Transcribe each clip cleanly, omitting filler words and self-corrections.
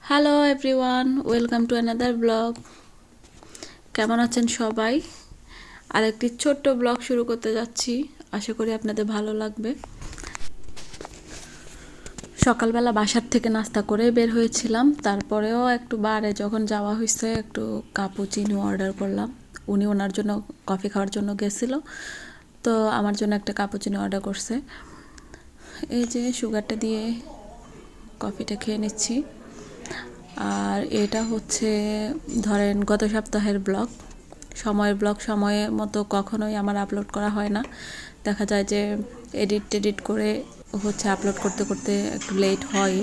Hello everyone, welcome to another blog. কেমন আছেন সবাই? আরেকটি ছোট্ট ব্লগ শুরু করতে যাচ্ছি, আশা করি আপনাদের ভালো লাগবে। সকালবেলা বাসার থেকে নাস্তা করে বের হয়েছিলাম, তারপরেও একটু বারে যখন যাওয়া হয়েছে একটু কাপুচিনো অর্ডার করলাম। উনি ওনার জন্য কফি খাওয়ার জন্য গেছিল, তো আমার জন্য একটা কাপুচিনো অর্ডার করছে। এই যে সুগারটা দিয়ে কফিটা খেয়ে নিচ্ছি। আর এটা হচ্ছে ধরেন গত সপ্তাহের ব্লগ। সময়ের ব্লগ সময় মতো কখনোই আমার আপলোড করা হয় না, দেখা যায় যে এডিট করে হচ্ছে আপলোড করতে করতে একটু লেট হয়।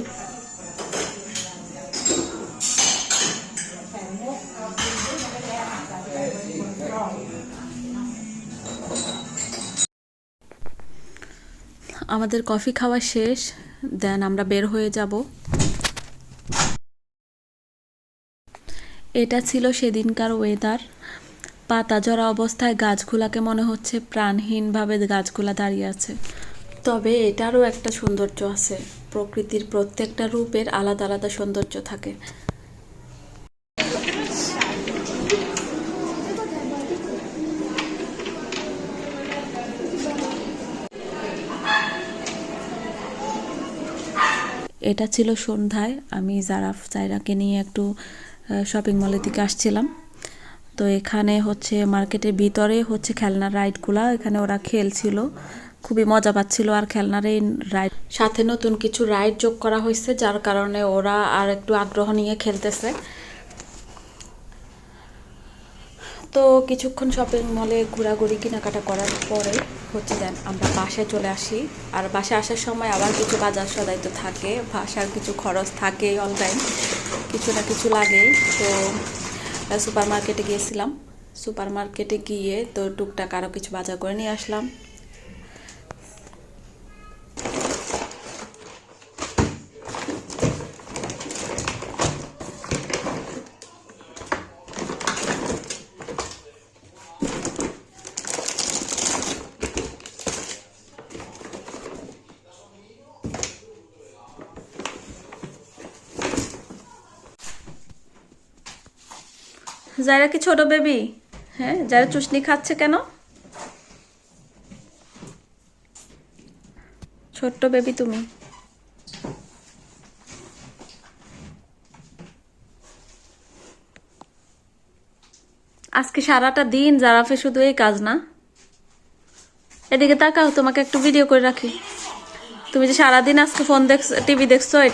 আমাদের কফি খাওয়া শেষ, দেন আমরা বের হয়ে যাব। এটা ছিল সেদিনকার ওয়েদার। পাতা ঝরা অবস্থায় গাছগুলাকে মনে হচ্ছে প্রাণহীনভাবে গাছগুলা দাঁড়িয়ে আছে। তবে এটারও একটা সৌন্দর্য আছে, প্রকৃতির প্রত্যেকটা রূপের আলাদা আলাদা সৌন্দর্য থাকে। এটা ছিল সন্ধ্যায়, আমি জাইরাকে নিয়ে একটু শপিং মলের দিকে আসছিলাম। তো এখানে হচ্ছে মার্কেটের ভিতরে হচ্ছে খেলনার রাইডগুলা, এখানে ওরা খেলছিল, খুবই মজা পাচ্ছিল। আর খেলনার এই রাইড সাথে নতুন কিছু রাইড যোগ করা হয়েছে, যার কারণে ওরা আর একটু আগ্রহ নিয়ে খেলতেছে। তো কিছুক্ষণ শপিং মলে ঘোরাঘুরি কেনাকাটা করার পরে হচ্ছে দেন আমরা বাসায় চলে আসি। আর বাসায় আসার সময় আবার কিছু বাজার সদাই তো থাকে, বাসার কিছু খরচ থাকে, অল টাইম কিছু না কিছু লাগেই। তো সুপার মার্কেটে গিয়েছিলাম, সুপার মার্কেটে গিয়ে তো টুকটাক আরও কিছু বাজার করে নিয়ে আসলাম। যারা কি ছোট বেবি? হ্যাঁ, যারা চুষনি খাচ্ছে কেন? ছোট্ট বেবি তুমি। আজকে সারাটা দিন জারাফে শুধু এই কাজ না? এদিকে তাকাও, তোমাকে একটু ভিডিও করে রাখি। তুমি যে সারাদিন আজকে ফোন দেখছো, টিভি দেখছো, এটা